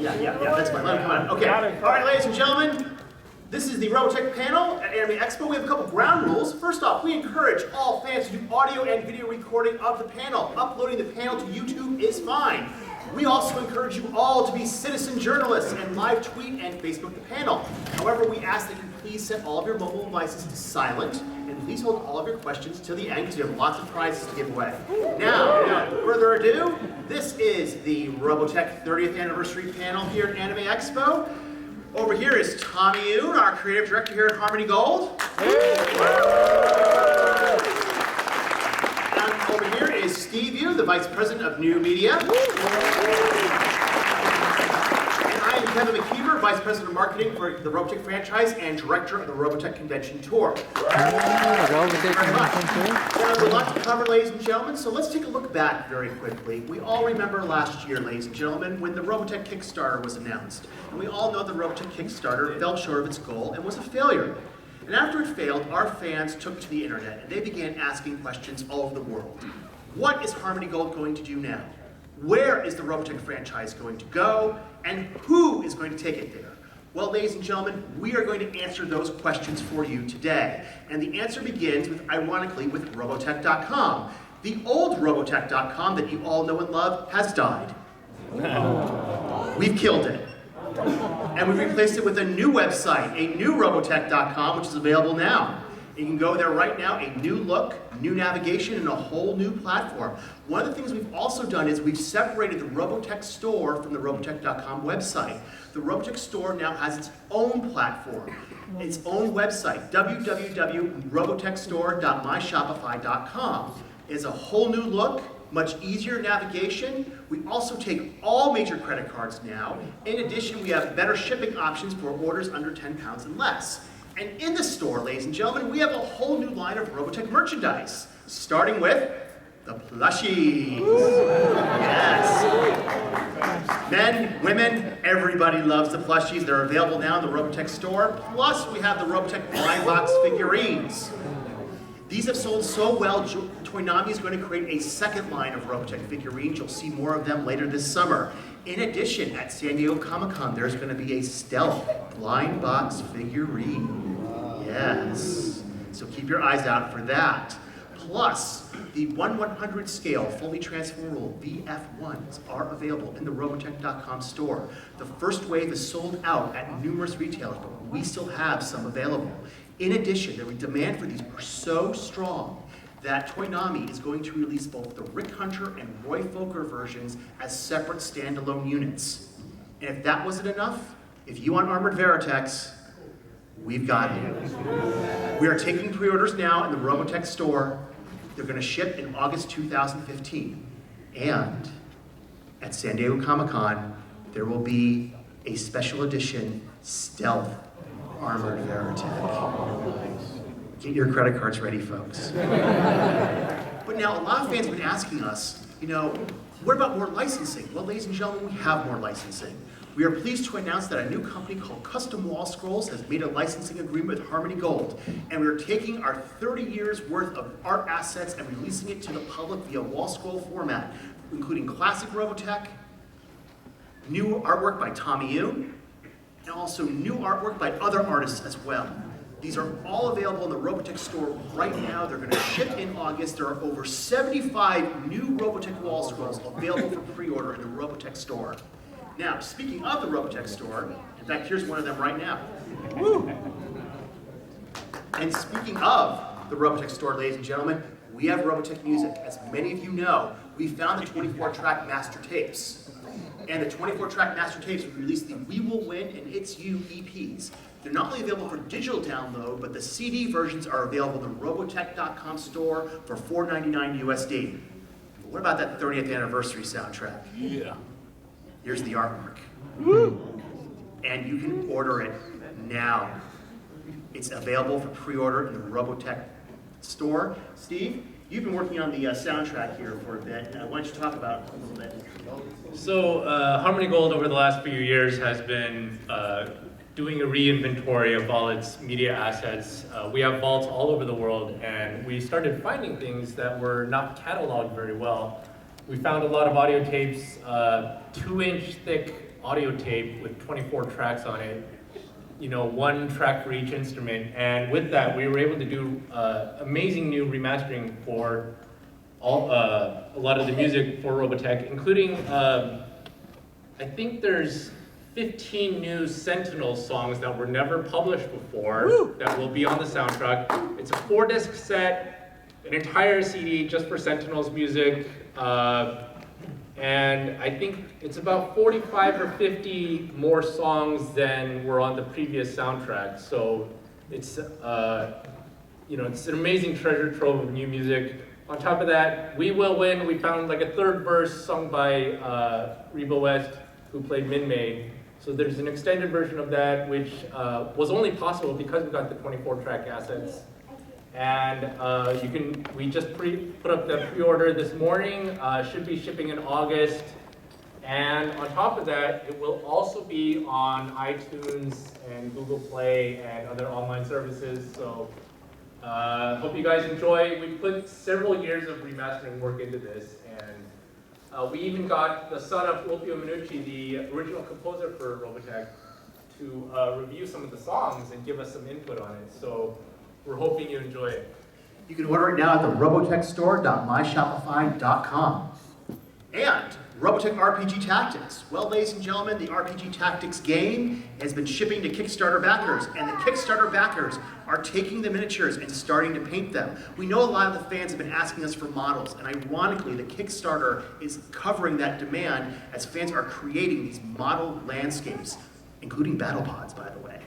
Yeah, that's fine. Let me come on. Okay. All right, ladies and gentlemen, this is the Robotech panel at Anime Expo. We have a couple ground rules. First off, we encourage all fans to do audio and video recording of the panel. Uploading the panel to YouTube is fine. We also encourage you all to be citizen journalists and live tweet and Facebook the panel. However, we ask that you please set all of your mobile devices to silent and please hold all of your questions till the end because we have lots of prizes to give away. Now, without further ado, this is the Robotech 30th anniversary panel here at Anime Expo. Over here is Tommy Yoon, our creative director here at Harmony Gold. And over here is Steve Yoon, the vice president of New Media. And I am Kevin McKeever, vice president of marketing for the Robotech franchise and director of the Robotech Convention Tour. Thank you very much. Now, there's a lot to cover, ladies and gentlemen, so let's take a look back very quickly. We all remember last year, ladies and gentlemen, when the Robotech Kickstarter was announced. And we all know the Robotech Kickstarter fell short of its goal and was a failure. And after it failed, our fans took to the internet and they began asking questions all over the world. What is Harmony Gold going to do now? Where is the Robotech franchise going to go? And who is going to take it there? Well, ladies and gentlemen, we are going to answer those questions for you today. And the answer begins with, ironically, with Robotech.com. The old Robotech.com that you all know and love has died. We've killed it. And we've replaced it with a new website, a new Robotech.com, which is available now. You can go there right now, a new look, new navigation, and a whole new platform. One of the things we've also done is we've separated the Robotech store from the Robotech.com website. The Robotech store now has its own platform, its own website, www.robotechstore.myshopify.com. It's a whole new look, much easier navigation. We also take all major credit cards now. In addition, we have better shipping options for orders under 10 pounds and less. And in the store, ladies and gentlemen, we have a whole new line of Robotech merchandise, starting with the plushies. Yes. Men, women, everybody loves the plushies. They're available now in the Robotech store. Plus, we have the Robotech blind box figurines. These have sold so well, Toynami is going to create a second line of Robotech figurines. You'll see more of them later this summer. In addition, at San Diego Comic-Con, there's going to be a stealth blind box figurine. Yes. So keep your eyes out for that. Plus, the 1/100 scale, fully transformable VF1s are available in the Robotech.com store. The first wave is sold out at numerous retailers, but we still have some available. In addition, the demand for these are so strong that Toynami is going to release both the Rick Hunter and Roy Fokker versions as separate standalone units. And if that wasn't enough, if you want Armored Veritex, we've got it. We are taking pre-orders now in the Robotech store. They're going to ship in August 2015. And at San Diego Comic-Con, there will be a special edition stealth Armored Veritech. Get your credit cards ready, folks. But now, a lot of fans have been asking us, what about more licensing? Well, ladies and gentlemen, we have more licensing. We are pleased to announce that a new company called Custom Wall Scrolls has made a licensing agreement with Harmony Gold, and we are taking our 30 years worth of art assets and releasing it to the public via wall scroll format, including classic Robotech, new artwork by Tommy Yoon, and also new artwork by other artists as well. These are all available in the Robotech store right now. They're going to ship in August. There are over 75 new Robotech wall scrolls available for pre-order in the Robotech store. Now, speaking of the Robotech store, in fact, here's one of them right now. Woo! And speaking of the Robotech store, ladies and gentlemen, we have Robotech music. As many of you know, we found the 24-track master tapes. And the 24-track master tapes, we released the We Will Win and It's You EPs. They're not only available for digital download, but the CD versions are available in the Robotech.com store for $4.99 USD. But what about that 30th anniversary soundtrack? Yeah. Here's the artwork. Woo! And you can order it now. It's available for pre-order in the Robotech store. Steve, you've been working on the soundtrack here for a bit. Why don't you talk about it a little bit? So Harmony Gold over the last few years has been doing a re-inventory of all its media assets. We have vaults all over the world, and we started finding things that were not cataloged very well. We found a lot of audio tapes, 2-inch thick audio tape with 24 tracks on it, you know, 1 track for each instrument. And with that, we were able to do amazing new remastering for a lot of the music for Robotech, including, I think there's 15 new Sentinel songs that were never published before that will be on the soundtrack. It's a 4-disc set, an entire CD just for Sentinel's music, and I think it's about 45 or 50 more songs than were on the previous soundtrack. So it's, you know, it's an amazing treasure trove of new music. On top of that, We Will Win, we found like a 3rd verse sung by Reba West, who played Min May. So there's an extended version of that, which was only possible because we got the 24-track assets. And we just put up the pre-order this morning, should be shipping in August. And on top of that, it will also be on iTunes and Google Play and other online services. So hope you guys enjoy. We put several years of remastering work into this, and we even got the son of Fulvio Minucci, the original composer for Robotech, to review some of the songs and give us some input on it. So we're hoping you enjoy it. You can order it now at the robotechstore.myshopify.com. And Robotech RPG Tactics. Well, ladies and gentlemen, the RPG Tactics game has been shipping to Kickstarter backers, and the Kickstarter backers are taking the miniatures and starting to paint them. We know a lot of the fans have been asking us for models, and ironically, the Kickstarter is covering that demand as fans are creating these model landscapes, including battle pods, by the way,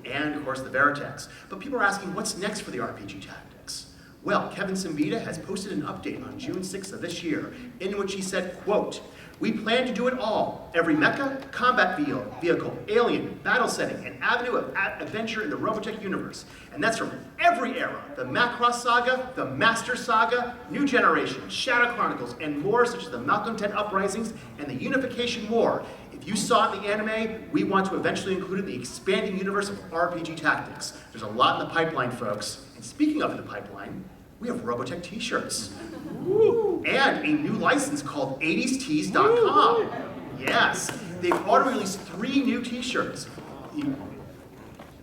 and of course the Veritex. But people are asking, what's next for the RPG Tactics? Well, Kevin Simbita has posted an update on June 6th of this year, in which he said, quote, "We plan to do it all. Every mecha, combat vehicle, alien, battle setting, and avenue of adventure in the Robotech universe. And that's from every era. The Macross Saga, the Master Saga, New Generation, Shadow Chronicles, and more, such as the Malcontent Uprisings and the Unification War. If you saw it in the anime, we want to eventually include it in the expanding universe of RPG Tactics. There's a lot in the pipeline, folks. And speaking of the pipeline, we have Robotech t-shirts. And a new license called 80stees.com. Yes, they've already released 3 new t-shirts.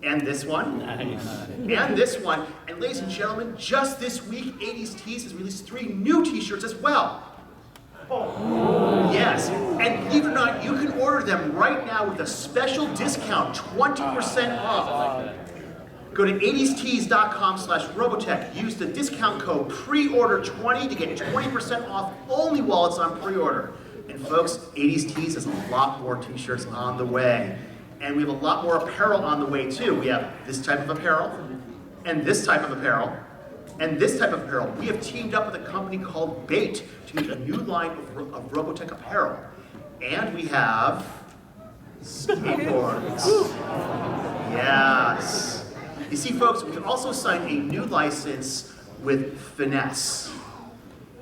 And this one, and this one. And ladies and gentlemen, just this week, 80s Tees has released 3 new t-shirts as well. Yes, and believe it or not, you can order them right now with a special discount, 20% off. Go to 80stees.com/Robotech. Use the discount code PREORDER20 to get 20% off only while it's on pre-order. And folks, 80s Tees has a lot more t-shirts on the way. And we have a lot more apparel on the way too. We have this type of apparel, and this type of apparel, and this type of apparel. We have teamed up with a company called Bait to make a new line of Robotech apparel. And we have skateboards. Yes. You see, folks, we also signed a new license with Finesse.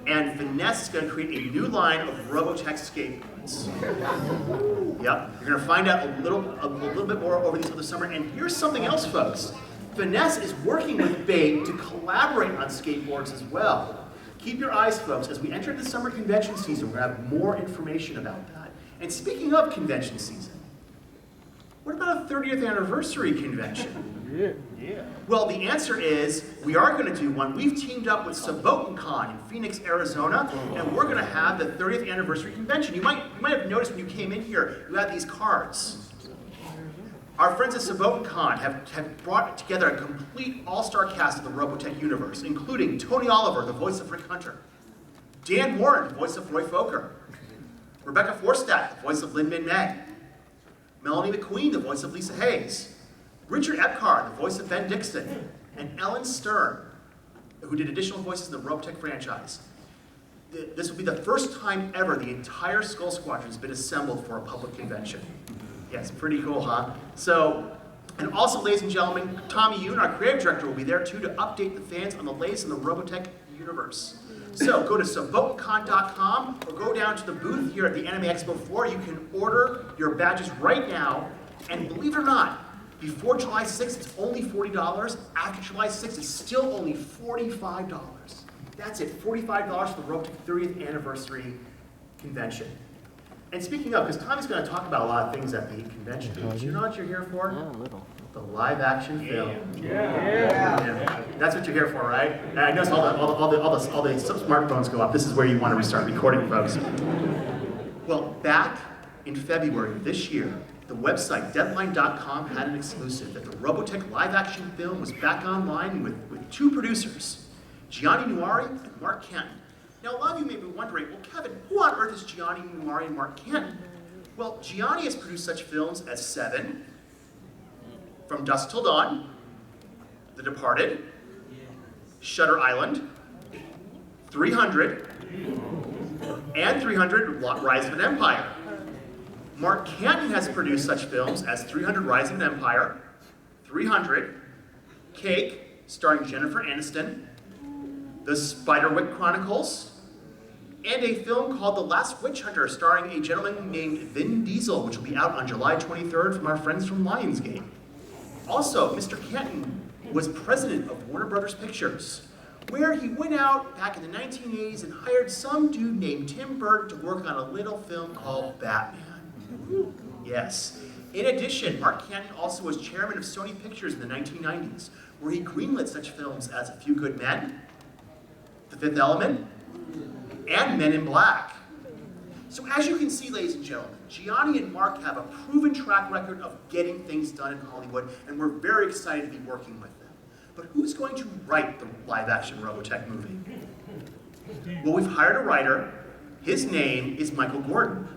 And Finesse is going to create a new line of Robotech skateboards. Yep, you're going to find out a little bit more over the summer. And here's something else, folks. Finesse is working with Bait to collaborate on skateboards as well. Keep your eyes, folks. As we enter the summer convention season, we're going to have more information about that. And speaking of convention season, what about a 30th anniversary convention? Yeah. Well, the answer is we are going to do one. We've teamed up with SabotanCon in Phoenix, Arizona, and we're going to have the 30th anniversary convention. You might have noticed when you came in here, you had these cards. Our friends at SabotanCon have brought together a complete all-star cast of the Robotech universe, including Tony Oliver, the voice of Rick Hunter, Dan Warren, the voice of Roy Fokker, Rebecca Forstadt, the voice of Lin Min May, Melanie McQueen, the voice of Lisa Hayes, Richard Epcar, the voice of Ben Dixon, and Ellen Stern, who did additional voices in the Robotech franchise. This will be the first time ever the entire Skull Squadron has been assembled for a public convention. Yes, pretty cool, huh? So, and also, ladies and gentlemen, Tommy Yoon, our creative director, will be there too to update the fans on the latest in the Robotech universe. So go to SabotanCon.com or go down to the booth here at the Anime Expo floor. You can order your badges right now, and believe it or not, before July 6th, it's only $40. After July 6th, it's still only $45. That's it, $45 for the Robotech 30th anniversary convention. And speaking of, because Tommy's going to talk about a lot of things at the convention. Do you know what you're here for? Yeah, a little. The live action film. Yeah. That's what you're here for, right? And I noticed all the smartphones go up. This is where you want to restart recording, folks. Well, back in February of this year, the website Deadline.com had an exclusive that the Robotech live action film was back online with two producers, Gianni Nuari and Mark Canton. Now, a lot of you may be wondering, well, Kevin, who on earth is Gianni Nuari and Mark Canton? Well, Gianni has produced such films as Seven, From Dusk Till Dawn, The Departed, Shutter Island, 300, and 300 Rise of an Empire. Mark Canton has produced such films as 300 Rise of an Empire, 300, Cake, starring Jennifer Aniston, The Spiderwick Chronicles, and a film called The Last Witch Hunter, starring a gentleman named Vin Diesel, which will be out on July 23rd from our friends from Lionsgate. Also, Mr. Canton was president of Warner Brothers Pictures, where he went out back in the 1980s and hired some dude named Tim Burton to work on a little film called Batman. Yes. In addition, Mark Canton also was chairman of Sony Pictures in the 1990s, where he greenlit such films as A Few Good Men, The Fifth Element, and Men in Black. So as you can see, ladies and gentlemen, Gianni and Mark have a proven track record of getting things done in Hollywood, and we're very excited to be working with them. But who's going to write the live-action Robotech movie? Well, we've hired a writer. His name is Michael Gordon.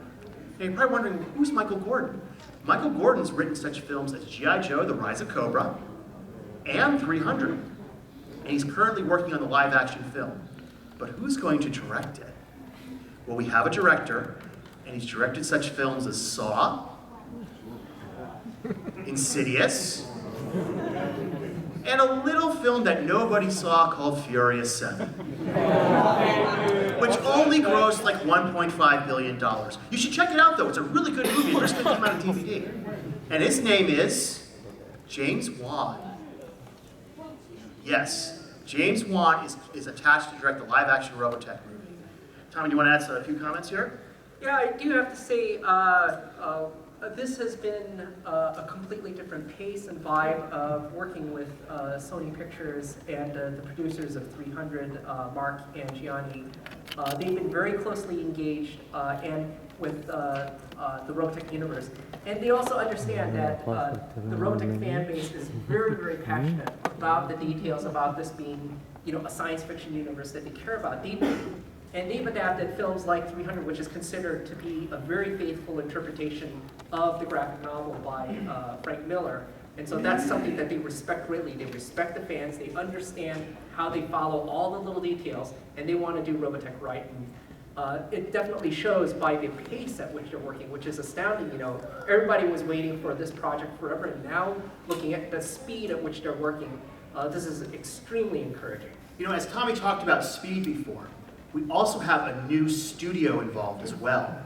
Now, you're probably wondering, who's Michael Gordon? Michael Gordon's written such films as G.I. Joe, The Rise of Cobra, and 300. And he's currently working on the live-action film. But who's going to direct it? Well, we have a director, and he's directed such films as Saw, Insidious, and a little film that nobody saw called Furious 7, which only grossed like $1.5 billion. You should check it out, though. It's a really good movie. It just came out on DVD. And his name is James Wan. Yes, James Wan is attached to direct the live-action Robotech movie. Tommy, do you want to add a few comments here? Yeah, I do have to say, this has been a completely different pace and vibe of working with Sony Pictures and the producers of 300, Mark and Gianni. They've been very closely engaged and with the Robotech universe. And they also understand that the Robotech fan base is very, very passionate about the details about this being, a science fiction universe that they care about deeply. And they've adapted films like 300, which is considered to be a very faithful interpretation of the graphic novel by Frank Miller. And so that's something that they respect greatly. They respect the fans, they understand how they follow all the little details, and they want to do Robotech right. And it definitely shows by the pace at which they're working, which is astounding. Everybody was waiting for this project forever, and now looking at the speed at which they're working, this is extremely encouraging. As Tommy talked about speed before, we also have a new studio involved as well.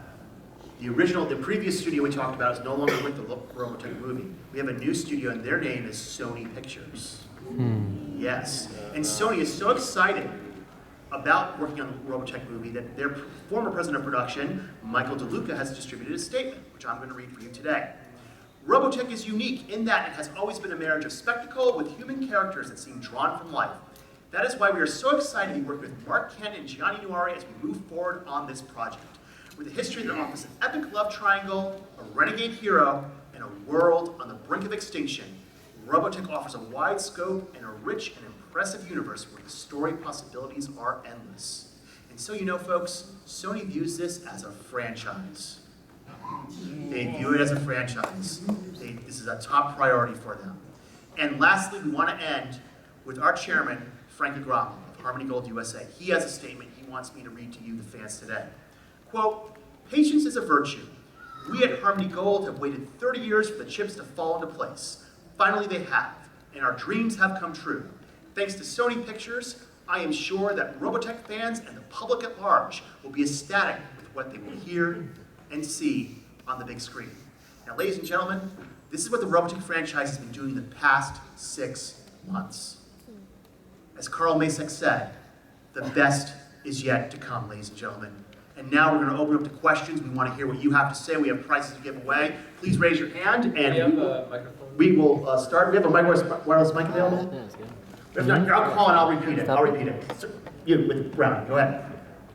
The previous studio we talked about is no longer with the Robotech movie. We have a new studio, and their name is Sony Pictures. Yes, and Sony is so excited about working on the Robotech movie that their former president of production, Michael DeLuca, has distributed a statement, which I'm going to read for you today. Robotech is unique in that it has always been a marriage of spectacle with human characters that seem drawn from life. That is why we are so excited to be working with Mark Canton and Gianni Nuari as we move forward on this project. With a history that offers an epic love triangle, a renegade hero, and a world on the brink of extinction, Robotech offers a wide scope and a rich and impressive universe where the story possibilities are endless. And so folks, Sony views this as a franchise. They view it as a franchise. This is a top priority for them. And lastly, we want to end with our chairman, Frank Agramu of Harmony Gold USA. He has a statement he wants me to read to you, the fans, today. Quote, "Patience is a virtue. We at Harmony Gold have waited 30 years for the chips to fall into place. Finally they have, and our dreams have come true. Thanks to Sony Pictures, I am sure that Robotech fans and the public at large will be ecstatic with what they will hear and see on the big screen." Now, ladies and gentlemen, this is what the Robotech franchise has been doing in the past 6 months. As Carl Masek said, the best is yet to come, ladies and gentlemen. And now we're going to open up to questions. We want to hear what you have to say. We have prizes to give away. Please raise your hand, and We have a microphone. we will start. We have a wireless mic available? If not, I'll call and I'll repeat it. I'll repeat it. So, you with Brown, go ahead.